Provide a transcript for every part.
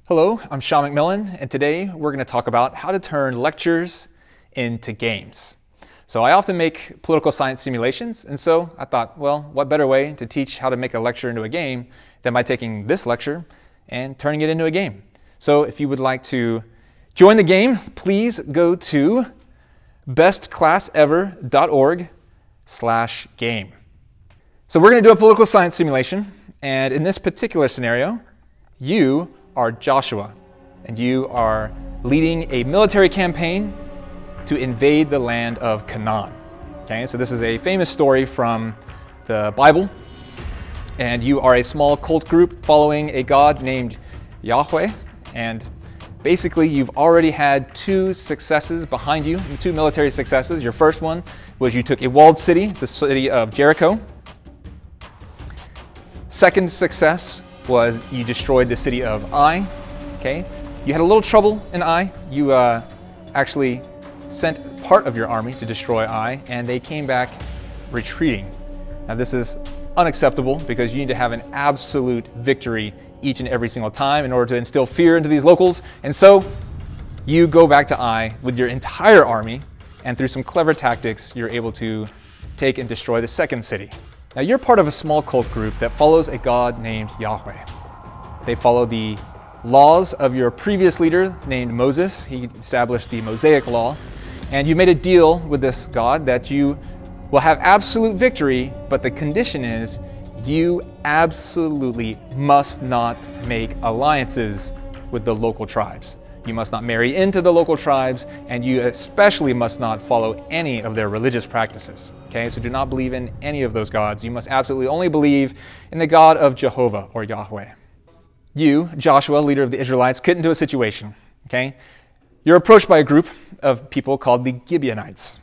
Hello, I'm Mcmillan, and today we're going to talk about how to turn lectures into games. So I often make political science simulations, and so I thought, well, what better way to teach how to make a lecture into a game than by taking this lecture and turning it into a game. So if you would like to join the game, please go to bestclassever.org/game. So we're going to do a political science simulation, and in this particular scenario, you are Joshua, and you are leading a military campaign to invade the land of Canaan. Okay, so this is a famous story from the Bible, and you are a small cult group following a god named Yahweh, and basically you've already had two successes behind you, two military successes. Your first one was you took a walled city, the city of Jericho. Second success was you destroyed the city of Ai. Okay, you had a little trouble in Ai. You actually sent part of your army to destroy Ai, and they came back retreating. Now this is unacceptable because you need to have an absolute victory each and every single time in order to instill fear into these locals. And so you go back to Ai with your entire army, and through some clever tactics, you're able to take and destroy the second city. Now you're part of a small cult group that follows a god named Yahweh. They follow the laws of your previous leader named Moses. He established the Mosaic law, and you made a deal with this god that you will have absolute victory, but the condition is you absolutely must not make alliances with the local tribes. You must not marry into the local tribes, and you especially must not follow any of their religious practices. Okay, so do not believe in any of those gods. You must absolutely only believe in the God of Jehovah or Yahweh. You, Joshua, leader of the Israelites, get into a situation. Okay, you're approached by a group of people called the Gibeonites.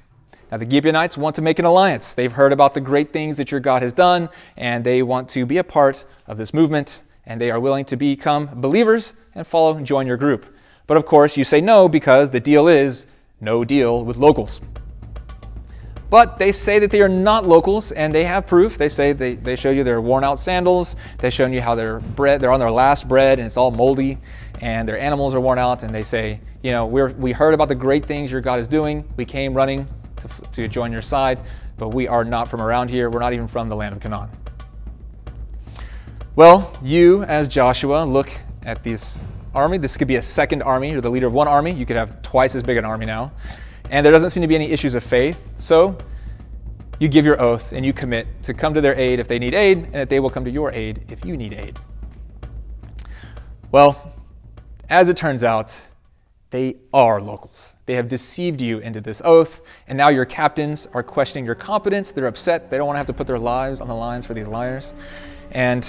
Now the Gibeonites want to make an alliance. They've heard about the great things that your God has done, and they want to be a part of this movement, and they are willing to become believers and follow and join your group. But of course, you say no because the deal is no deal with locals. But they say that they are not locals, and they have proof. They say they show you their worn out sandals. They've shown you how they're on their last bread, and it's all moldy, and their animals are worn out. And they say, you know, we heard about the great things your God is doing. We came running to join your side, but we are not from around here. We're not even from the land of Canaan. Well, you as Joshua look at this army. This could be a second army. You're the leader of one army. You could have twice as big an army now. And there doesn't seem to be any issues of faith. So you give your oath and you commit to come to their aid if they need aid, and that they will come to your aid if you need aid. Well, as it turns out, they are locals. They have deceived you into this oath, and now your captains are questioning your competence. They're upset. They don't want to have to put their lives on the lines for these liars. And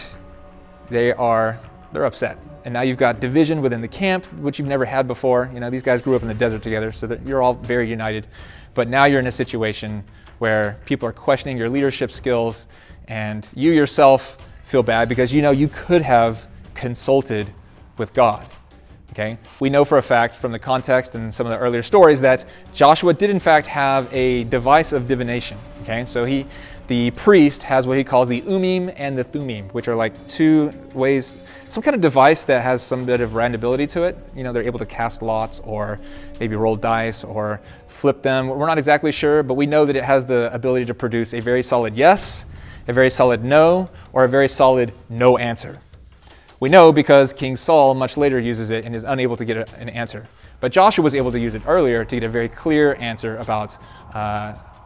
they're upset. And now you've got division within the camp, which you've never had before. You know, these guys grew up in the desert together, so that you're all very united. But now you're in a situation where people are questioning your leadership skills, and you yourself feel bad because you know you could have consulted with God. Okay? We know for a fact from the context and some of the earlier stories that Joshua did in fact have a device of divination. Okay? So the priest has what he calls the Urim and the Thummim, which are like two ways, some kind of device that has some bit of randomability to it. You know, they're able to cast lots or maybe roll dice or flip them. We're not exactly sure, but we know that it has the ability to produce a very solid yes, a very solid no, or a very solid no answer. We know because King Saul much later uses it and is unable to get an answer. But Joshua was able to use it earlier to get a very clear answer about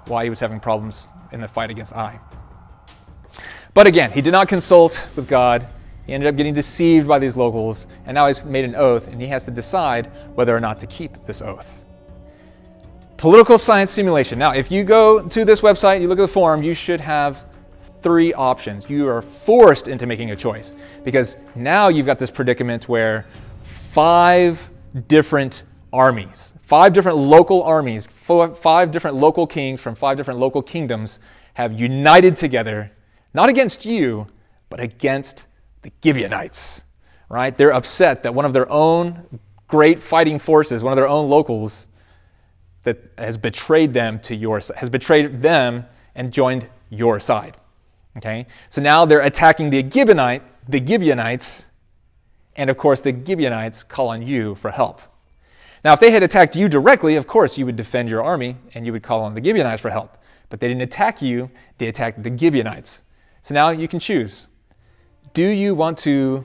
why he was having problems in the fight against Ai. But again, he did not consult with God. He ended up getting deceived by these locals, and now he's made an oath, and he has to decide whether or not to keep this oath. Political science simulation. Now, if you go to this website, you look at the forum, you should have three options. You are forced into making a choice because now you've got this predicament where 5 different armies, 5 different local armies, 5 different local kings from 5 different local kingdoms have united together, not against you, but against the Gibeonites, right? They're upset that one of their own great fighting forces, one of their own locals that has betrayed them has betrayed them and joined your side. Okay, so now they're attacking the Gibeonites, And of course, the Gibeonites call on you for help. Now, if they had attacked you directly, of course, you would defend your army and you would call on the Gibeonites for help. But they didn't attack you, they attacked the Gibeonites. So now you can choose. Do you want to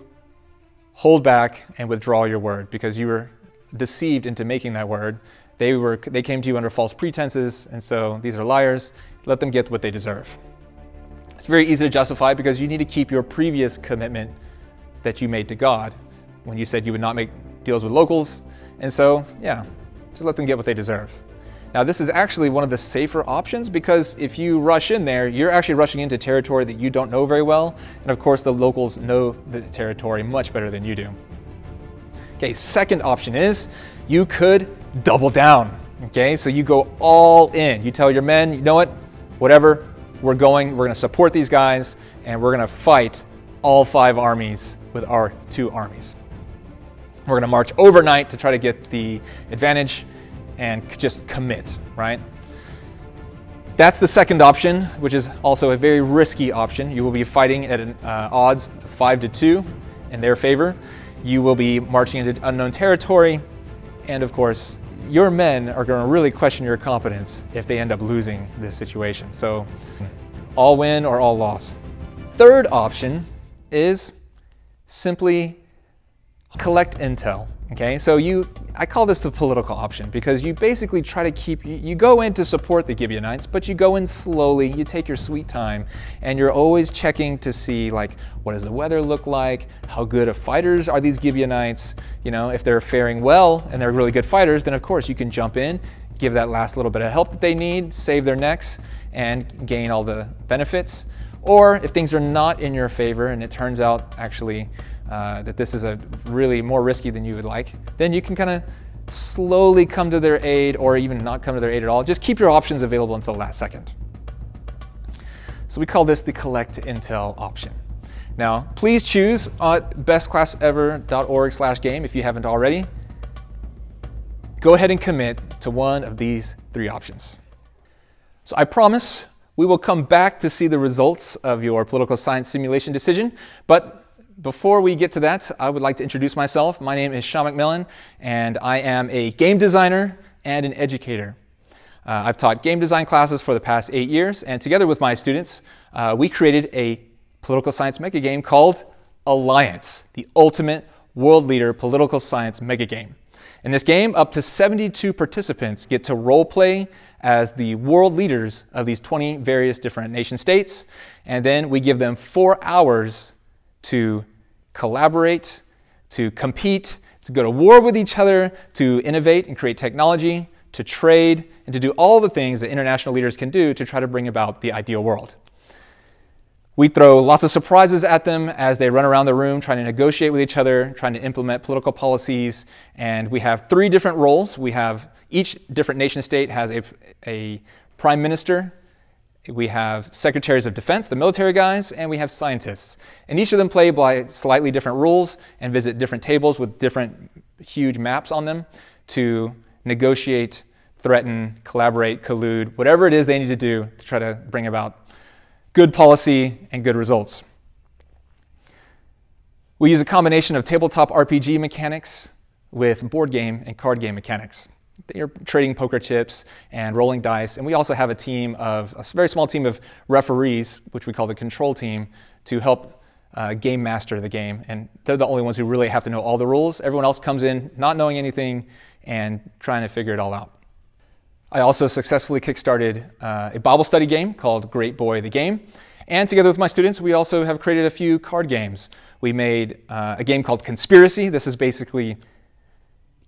hold back and withdraw your word because you were deceived into making that word? They came to you under false pretenses, and so these are liars. Let them get what they deserve. It's very easy to justify because you need to keep your previous commitment that you made to God when you said you would not make deals with locals. And so, yeah, just let them get what they deserve. Now, this is actually one of the safer options because if you rush in there, you're actually rushing into territory that you don't know very well. And of course, the locals know the territory much better than you do. Okay, second option is you could double down. Okay, so you go all in. You tell your men, you know what, whatever, we're going to support these guys and we're going to fight all 5 armies with our 2 armies. We're going to march overnight to try to get the advantage and just commit, right? That's the second option, which is also a very risky option. You will be fighting at an odds 5-2 in their favor. You will be marching into unknown territory, and of course, your men are going to really question your competence if they end up losing this situation. So, all win or all loss. Third option is simply collect intel. Okay, so I call this the political option because you basically try to keep, you go in to support the Gibeonites, but you go in slowly, you take your sweet time, and you're always checking to see, like, what does the weather look like? How good of fighters are these Gibeonites? You know, if they're faring well and they're really good fighters, then of course you can jump in, give that last little bit of help that they need, save their necks, and gain all the benefits. Or if things are not in your favor and it turns out actually that this is a really more risky than you would like, then you can kind of slowly come to their aid or even not come to their aid at all. Just keep your options available until the last second. So we call this the collect intel option. Now, please choose at bestclassever.org/game if you haven't already. Go ahead and commit to one of these 3 options. So I promise we will come back to see the results of your political science simulation decision, but before we get to that, I would like to introduce myself. My name is Sean Mcmillan, and I am a game designer and an educator. I've taught game design classes for the past 8 years, and together with my students, we created a political science mega game called Alliance, the ultimate world leader political science mega game. In this game, up to 72 participants get to role play as the world leaders of these 20 various different nation states, and then we give them 4 hours to collaborate, to compete, to go to war with each other, to innovate and create technology, to trade, and to do all the things that international leaders can do to try to bring about the ideal world. We throw lots of surprises at them as they run around the room trying to negotiate with each other, trying to implement political policies, and we have 3 different roles. We have each different nation state has a prime minister, we have secretaries of defense, the military guys, and we have scientists. And each of them play by slightly different rules and visit different tables with different huge maps on them to negotiate, threaten, collaborate, collude, whatever it is they need to do to try to bring about good policy and good results. We use a combination of tabletop RPG mechanics with board game and card game mechanics. You're trading poker chips and rolling dice, and we also have a very small team of referees, which we call the control team, to help game master the game, and they're the only ones who really have to know all the rules. Everyone else comes in not knowing anything and trying to figure it all out. I also successfully kickstarted a Bible study game called Great Boy the Game, and together with my students we also have created a few card games. We made a game called Conspiracy. This is basically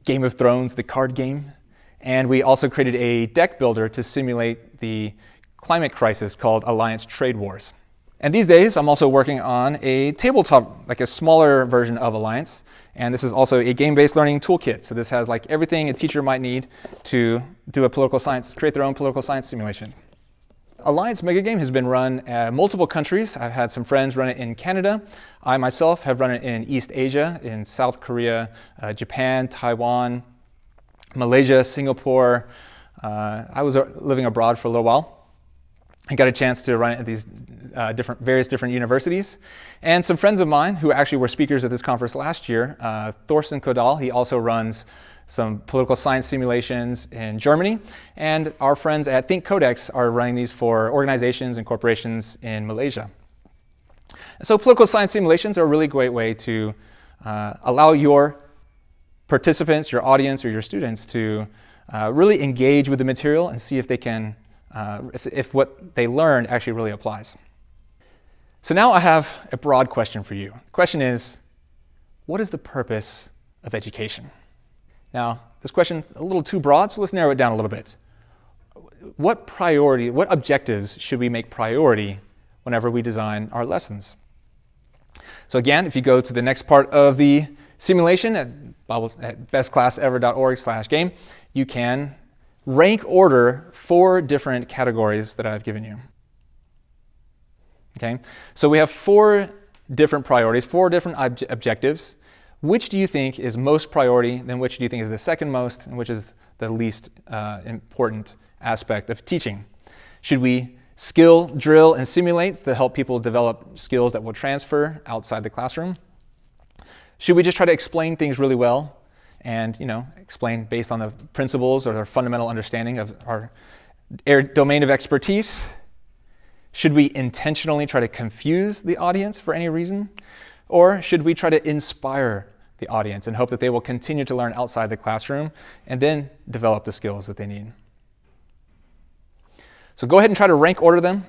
Game of Thrones, the card game. And we also created a deck builder to simulate the climate crisis called Alliance Trade Wars. And these days, I'm also working on a tabletop, like a smaller version of Alliance. And this is also a game-based learning toolkit. So this has like everything a teacher might need to do a political science, create their own political science simulation. Alliance Mega Game has been run in multiple countries. I've had some friends run it in Canada. I myself have run it in East Asia, in South Korea, Japan, Taiwan, Malaysia, Singapore. I was living abroad for a little while. I got a chance to run it at these various different universities. And some friends of mine who actually were speakers at this conference last year, Thorsten Kodal, he also runs some political science simulations in Germany. And our friends at Think Codex are running these for organizations and corporations in Malaysia. So political science simulations are a really great way to allow your participants, your audience, or your students to really engage with the material and see if they can, if what they learned actually really applies. So now I have a broad question for you. The question is, what is the purpose of education? Now, this question is a little too broad, so let's narrow it down a little bit. What objectives should we make priority whenever we design our lessons? So again, if you go to the next part of the simulation at bestclassever.org/game, you can rank order 4 different categories that I've given you. Okay, so we have 4 different priorities, 4 different objectives. Which do you think is most priority, then which do you think is the second most, and which is the least important aspect of teaching? Should we skill, drill, and simulate to help people develop skills that will transfer outside the classroom? Should we just try to explain things really well and, explain based on the principles or their fundamental understanding of our domain of expertise? Should we intentionally try to confuse the audience for any reason? Or should we try to inspire the audience and hope that they will continue to learn outside the classroom and then develop the skills that they need? So go ahead and try to rank order them.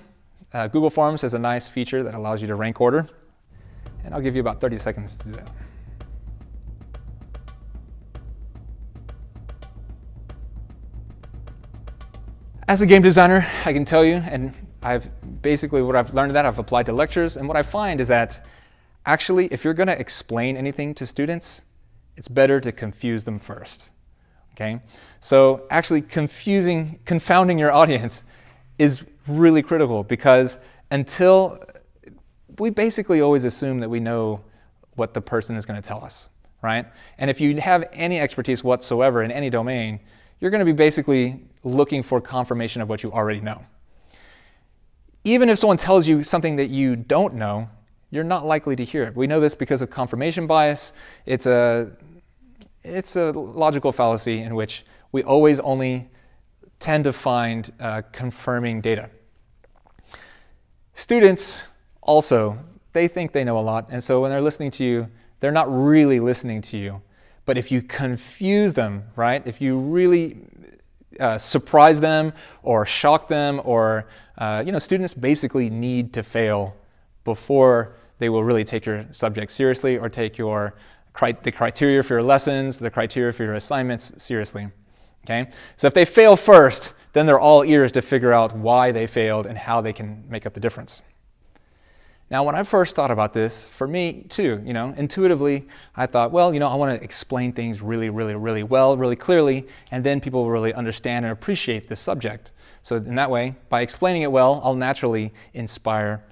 Google Forms has a nice feature that allows you to rank order. And I'll give you about 30 seconds to do that. As a game designer, I can tell you, and what I've learned that I've applied to lectures, and what I find is that actually, if you're going to explain anything to students, it's better to confuse them first. Okay? So actually confounding your audience is really critical, because we basically always assume that we know what the person is going to tell us, right? And if you have any expertise whatsoever in any domain, you're going to be basically looking for confirmation of what you already know. Even if someone tells you something that you don't know, you're not likely to hear it. We know this because of confirmation bias. It's a logical fallacy in which we always only tend to find confirming data. Students also, they think they know a lot, and so when they're listening to you, they're not really listening to you. But if you confuse them, right? If you really surprise them or shock them, or students basically need to fail before they will really take your subject seriously or take the criteria for your lessons, the criteria for your assignments seriously. Okay? So if they fail first, then they're all ears to figure out why they failed and how they can make up the difference. Now, when I first thought about this, for me too, intuitively, I thought, well, I want to explain things really, really, really well, really clearly, and then people will really understand and appreciate this subject. So in that way, by explaining it well, I'll naturally inspire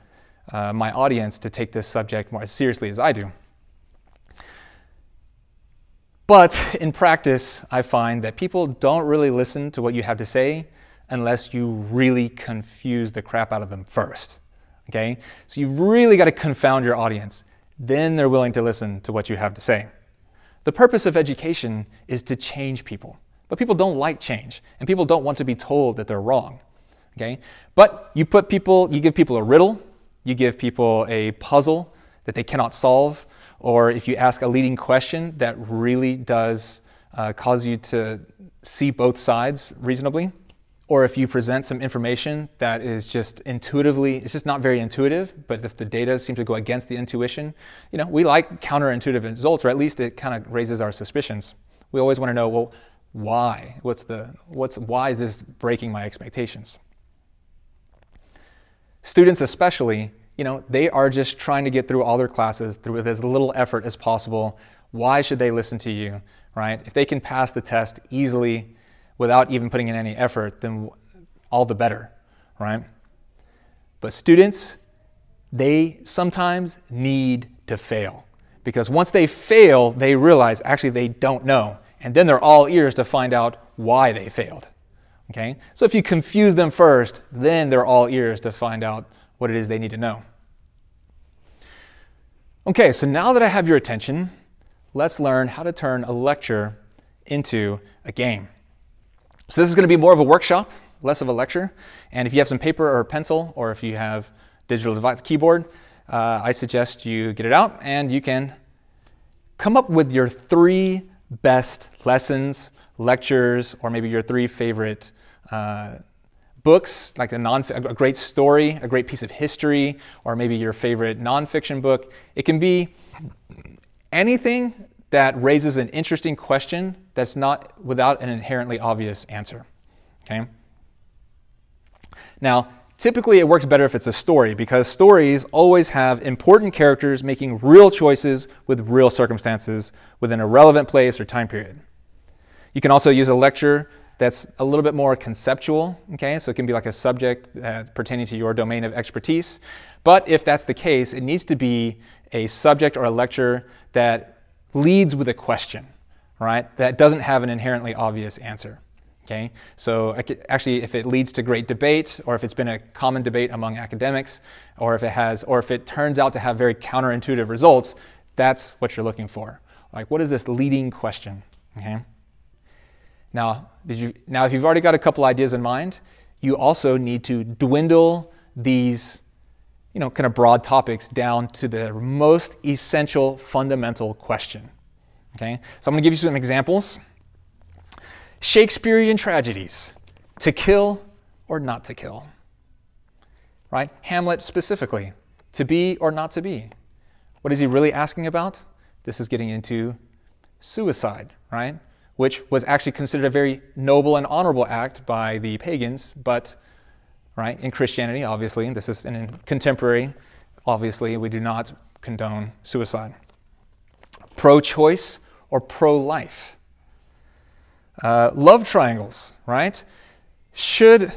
my audience to take this subject more as seriously as I do. But in practice, I find that people don't really listen to what you have to say unless you really confuse the crap out of them first. Okay? So you've really got to confound your audience. Then they're willing to listen to what you have to say. The purpose of education is to change people. But people don't like change, and people don't want to be told that they're wrong. Okay? But you give people a riddle, you give people a puzzle that they cannot solve, or if you ask a leading question that really does cause you to see both sides reasonably, or if you present some information that is just intuitively, it's just not very intuitive, but if the data seems to go against the intuition, we like counterintuitive results, or at least it kind of raises our suspicions. We always want to know, well, why? Why is this breaking my expectations? Students especially, they are just trying to get through all their classes with as little effort as possible. Why should they listen to you, right? If they can pass the test easily without even putting in any effort, then all the better, right? But students, they sometimes need to fail, because once they fail, they realize actually they don't know, and then they're all ears to find out why they failed. Okay? So if you confuse them first, then they're all ears to find out what it is they need to know. Okay, so now that I have your attention, let's learn how to turn a lecture into a game. So this is going to be more of a workshop, less of a lecture. And if you have some paper or pencil, or if you have digital device keyboard, I suggest you get it out and you can come up with your 3 best lessons, lectures, or maybe your 3 favorite books, like a great story, a great piece of history, or maybe your favorite nonfiction book. It can be anything that raises an interesting question that's not without an inherently obvious answer. Okay? Now, typically it works better if it's a story, because stories always have important characters making real choices with real circumstances within a relevant place or time period. You can also use a lecture that's a little bit more conceptual, okay? So it can be like a subject pertaining to your domain of expertise. But if that's the case, it needs to be a subject or a lecture that leads with a question, right? That doesn't have an inherently obvious answer, okay? So actually, if it leads to great debate, or if it's been a common debate among academics, or if it turns out to have very counterintuitive results, that's what you're looking for. Like, what is this leading question, okay? Now, if you've already got a couple ideas in mind, you also need to dwindle these, kind of broad topics down to the most essential, fundamental question. Okay? So I'm going to give you some examples. Shakespearean tragedies: to kill or not to kill? Right? Hamlet specifically: to be or not to be? What is he really asking about? This is getting into suicide, right? Which was actually considered a very noble and honorable act by the pagans, but right, in Christianity, obviously, this is in contemporary, obviously, we do not condone suicide. Pro-choice or pro-life? Love triangles, right? Should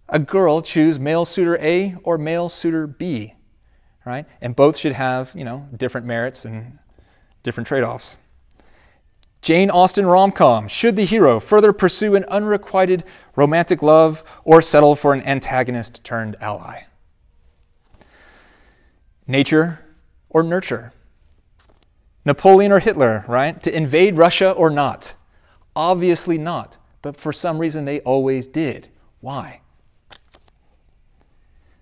a girl choose male suitor A or male suitor B, right? And both should have, different merits and different trade-offs. Jane Austen rom-com: should the hero further pursue an unrequited romantic love or settle for an antagonist turned ally? Nature or nurture? Napoleon or Hitler, right? To invade Russia or not? Obviously not, but for some reason they always did. Why?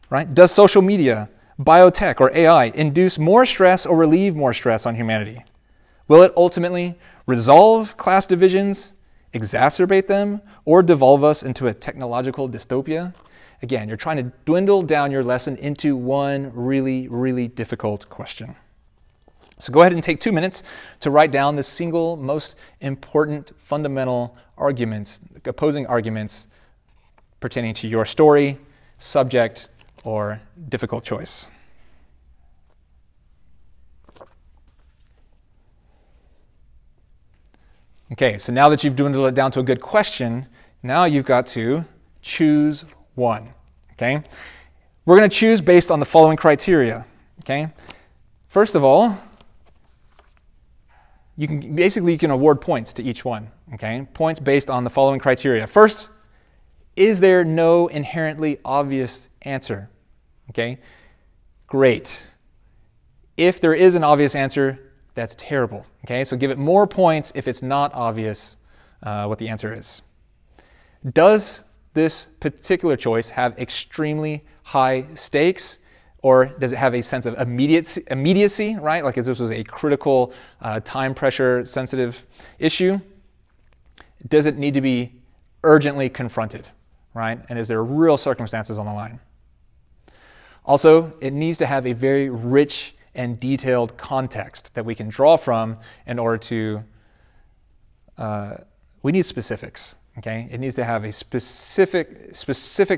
Right? Does social media, biotech, or AI induce more stress or relieve more stress on humanity? Will it ultimately resolve class divisions, exacerbate them, or devolve us into a technological dystopia? Again, you're trying to dwindle down your lesson into one really, really difficult question. So go ahead and take 2 minutes to write down the single most important fundamental arguments, opposing arguments pertaining to your story, subject, or difficult choice. Okay, so now that you've dwindled it down to a good question, now you've got to choose one, okay? We're going to choose based on the following criteria, okay? First of all, you can award points to each one, okay? Points based on the following criteria. First, is there no inherently obvious answer, okay? Great. If there is an obvious answer, that's terrible, okay? So give it more points if it's not obvious what the answer is. Does this particular choice have extremely high stakes, or does it have a sense of immediacy, right? Like if this was a critical, time pressure sensitive issue, does it need to be urgently confronted, right? And is there real circumstances on the line? Also, it needs to have a very rich and detailed context that we can draw from in order to, we need specifics, okay? It needs to have a specific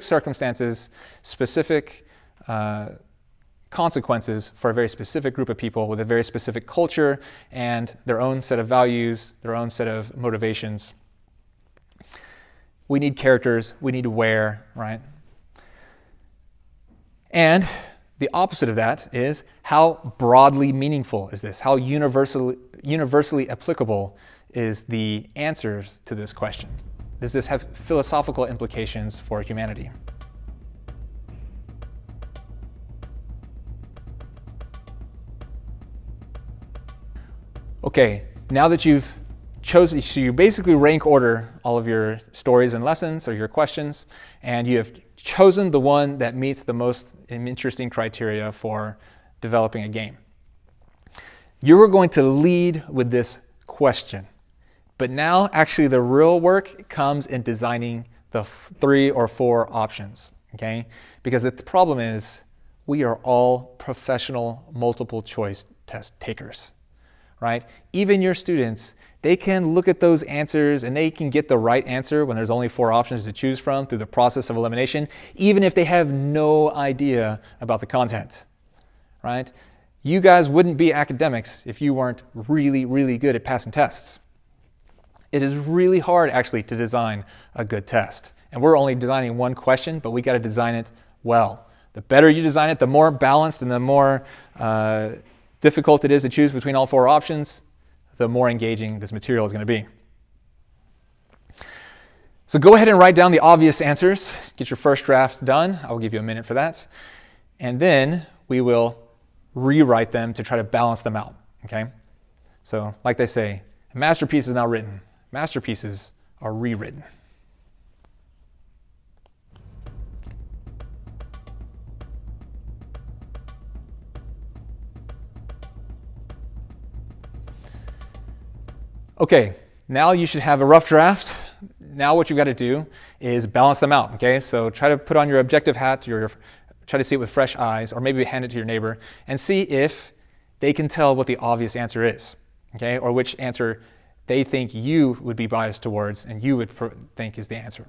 circumstances, specific consequences for a very specific group of people with a very specific culture and their own set of values, their own set of motivations. We need characters, we need where, right? And the opposite of that is, how broadly meaningful is this? How universally applicable is the answers to this question? Does this have philosophical implications for humanity? Okay, now that you've chosen, so you basically rank order all of your stories and lessons or your questions, and you have chosen the one that meets the most interesting criteria for developing a game. You are going to lead with this question, but now actually the real work comes in designing the 3 or 4 options, okay? Because the problem is we are all professional multiple choice test takers, right? Even your students, they can look at those answers and they can get the right answer when there's only 4 options to choose from through the process of elimination, even if they have no idea about the content, right? You guys wouldn't be academics if you weren't really, really good at passing tests. It is really hard actually to design a good test. And we're only designing one question, but we got to design it well. The better you design it, the more balanced and the more difficult it is to choose between all 4 options, the more engaging this material is going to be. So go ahead and write down the obvious answers. Get your first draft done. I will give you a minute for that. And then we will rewrite them to try to balance them out, okay? So like they say, a masterpiece is not written. Masterpieces are rewritten. Okay, now you should have a rough draft. Now what you've got to do is balance them out, okay? So try to put on your objective hat, try to see it with fresh eyes, or maybe hand it to your neighbor and see if they can tell what the obvious answer is, okay? Or which answer they think you would be biased towards and you would think is the answer.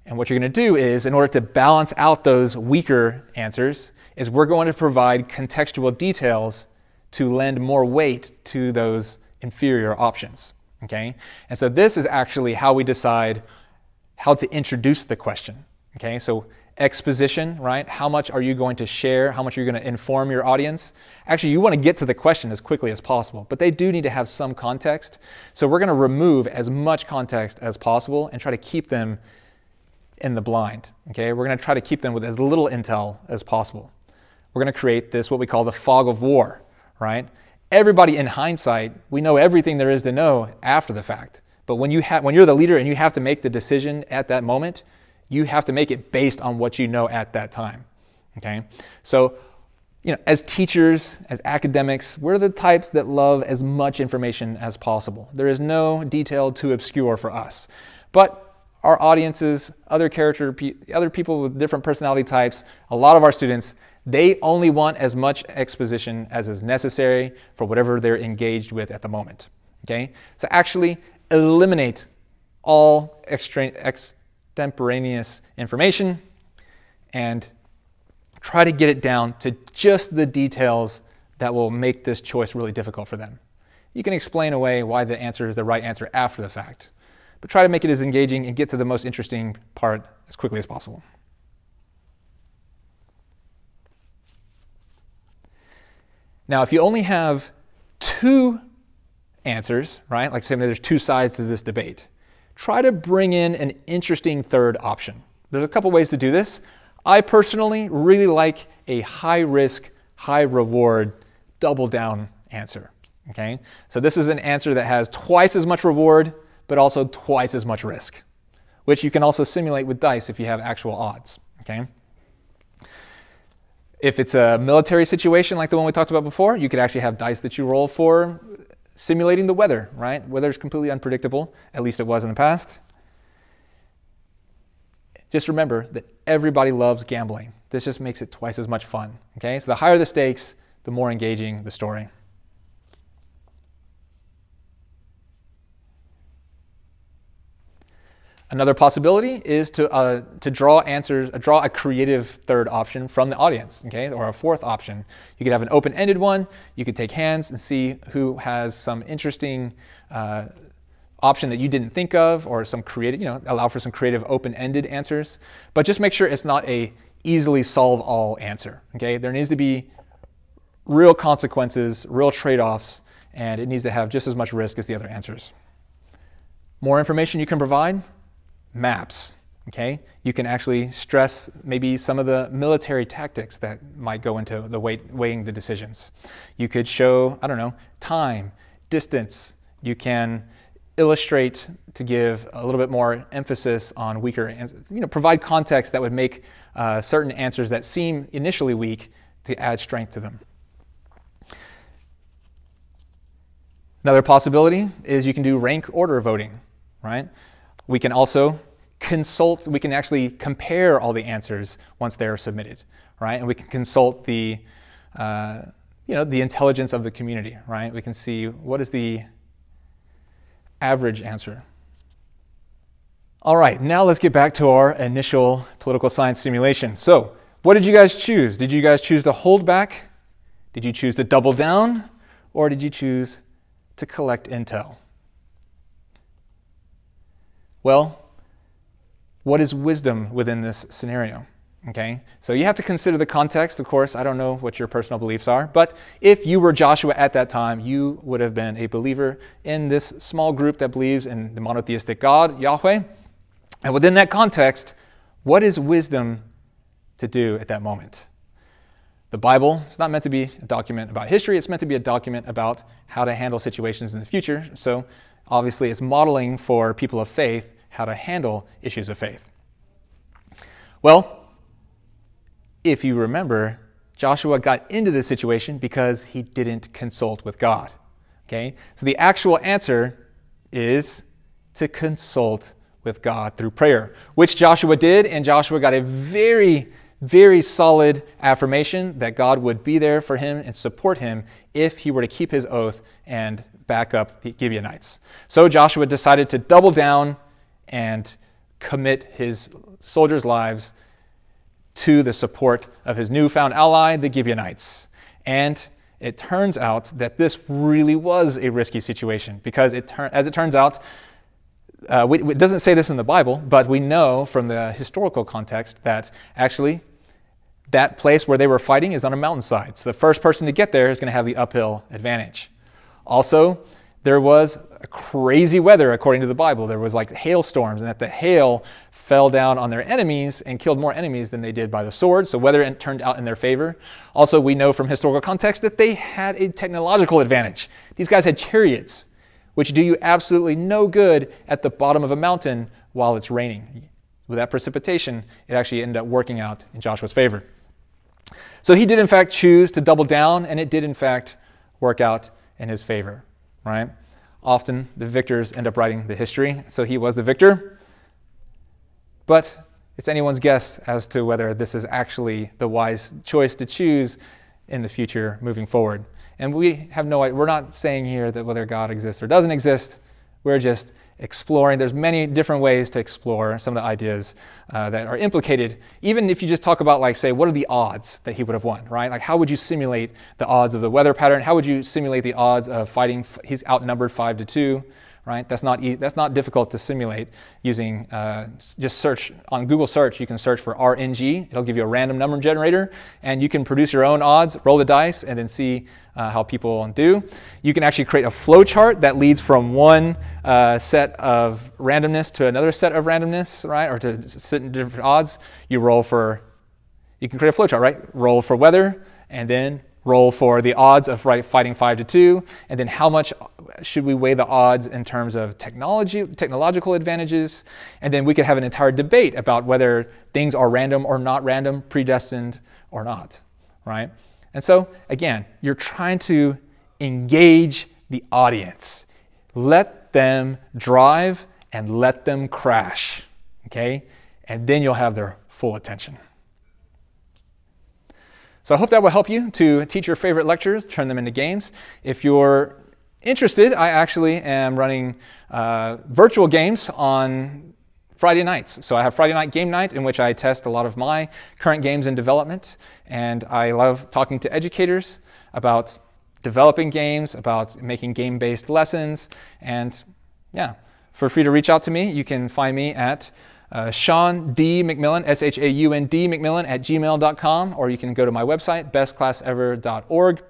And what you're going to do is, in order to balance out those weaker answers, is we're going to provide contextual details to lend more weight to those inferior options, okay? And so this is actually how we decide how to introduce the question, okay? So exposition, right? How much are you going to share? How much are you going to inform your audience? Actually, you want to get to the question as quickly as possible, but they do need to have some context. So we're going to remove as much context as possible and try to keep them in the blind, okay? We're going to try to keep them with as little intel as possible. We're going to create this, what we call the fog of war, right? Everybody in hindsight, we know everything there is to know after the fact. But when you're the leader and you have to make the decision at that moment, you have to make it based on what you know at that time, okay? So, as teachers, as academics, we're the types that love as much information as possible. There is no detail too obscure for us. But our audiences, other people with different personality types, a lot of our students, they only want as much exposition as is necessary for whatever they're engaged with at the moment, okay? So actually eliminate all extemporaneous information and try to get it down to just the details that will make this choice really difficult for them. You can explain away why the answer is the right answer after the fact, but try to make it as engaging and get to the most interesting part as quickly as possible. Now, if you only have 2 answers, right, like say there's 2 sides to this debate, try to bring in an interesting third option. There's a couple ways to do this. I personally really like a high-risk, high-reward, double-down answer, okay? So this is an answer that has twice as much reward, but also twice as much risk, which you can also simulate with dice if you have actual odds, okay? If it's a military situation like the one we talked about before, you could actually have dice that you roll for simulating the weather, right? Weather is completely unpredictable, at least it was in the past. Just remember that everybody loves gambling. This just makes it twice as much fun, okay? So the higher the stakes, the more engaging the story. Another possibility is to draw a creative third option from the audience, okay, or a fourth option. You could have an open-ended one. You could take hands and see who has some interesting option that you didn't think of, or some creative, allow for some creative open-ended answers. But just make sure it's not a easily solve-all answer, okay? There needs to be real consequences, real trade-offs, and it needs to have just as much risk as the other answers. More information you can provide, maps. Okay, you can actually stress maybe some of the military tactics that might go into the weighing the decisions. You could show, I don't know, time, distance. You can illustrate to give a little bit more emphasis on weaker answers. Provide context that would make certain answers that seem initially weak to add strength to them. Another possibility is you can do rank order voting, right? We can also consult, we can actually compare all the answers once they're submitted, right? And we can consult the, the intelligence of the community, right? We can see what is the average answer. All right, now let's get back to our initial political science simulation. So, what did you guys choose? Did you guys choose to hold back? Did you choose to double down? Or did you choose to collect intel? Well, what is wisdom within this scenario? Okay, so you have to consider the context, of course. I don't know what your personal beliefs are, but if you were Joshua at that time, you would have been a believer in this small group that believes in the monotheistic God, Yahweh. And within that context, what is wisdom to do at that moment? The Bible is not meant to be a document about history. It's meant to be a document about how to handle situations in the future. So obviously it's modeling for people of faith how to handle issues of faith. Well, if you remember, Joshua got into this situation because he didn't consult with God. Okay? So the actual answer is to consult with God through prayer, which Joshua did, and Joshua got a very, very solid affirmation that God would be there for him and support him if he were to keep his oath and back up the Gibeonites. So Joshua decided to double down and commit his soldiers' lives to the support of his newfound ally, the Gibeonites. And it turns out that this really was a risky situation because as it turns out, it doesn't say this in the Bible, but we know from the historical context that actually that place where they were fighting is on a mountainside. So the first person to get there is going to have the uphill advantage. Also, there was a crazy weather according to the Bible. There was like hailstorms, and that the hail fell down on their enemies and killed more enemies than they did by the sword. So weather turned out in their favor. Also, we know from historical context that they had a technological advantage. These guys had chariots, which do you absolutely no good at the bottom of a mountain while it's raining. With that precipitation, it actually ended up working out in Joshua's favor. So he did in fact choose to double down, and it did in fact work out in his favor, right? Often the victors end up writing the history, so he was the victor. But it's anyone's guess as to whether this is actually the wise choice to choose in the future moving forward. And we have no idea. We're not saying here that whether God exists or doesn't exist. We're just exploring. There's many different ways to explore some of the ideas that are implicated. Even if you just talk about, like, say, what are the odds that he would have won, right? Like, how would you simulate the odds of the weather pattern? How would you simulate the odds of fighting? He's outnumbered 5-2, right? That's not difficult to simulate using just search on Google search. You can search for RNG. It'll give you a random number generator, and you can produce your own odds, roll the dice, and then see how people do. You can actually create a flow chart that leads from one set of randomness to another set of randomness, right? Or to certain different odds. You can create a flow chart, right? Roll for weather, and then roll for the odds of fighting 5-2, and then how much should we weigh the odds in terms of technological advantages, and then we could have an entire debate about whether things are random or not random, predestined or not, right? And so, again, you're trying to engage the audience. Let them drive and let them crash, okay? And then you'll have their full attention. So I hope that will help you to teach your favorite lectures, turn them into games. If you're interested, I actually am running virtual games on Friday nights. So I have Friday night game night in which I test a lot of my current games in development. And I love talking to educators about developing games, about making game-based lessons. And yeah, feel free to reach out to me. You can find me at Sean D. Mcmillan, S-H-A-U-N-D Mcmillan @gmail.com, or you can go to my website, bestclassever.org.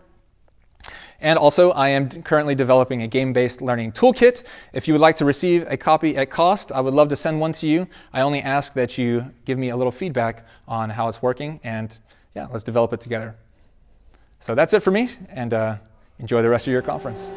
And also, I am currently developing a game-based learning toolkit. If you would like to receive a copy at cost, I would love to send one to you. I only ask that you give me a little feedback on how it's working, and yeah, let's develop it together. So that's it for me, and enjoy the rest of your conference.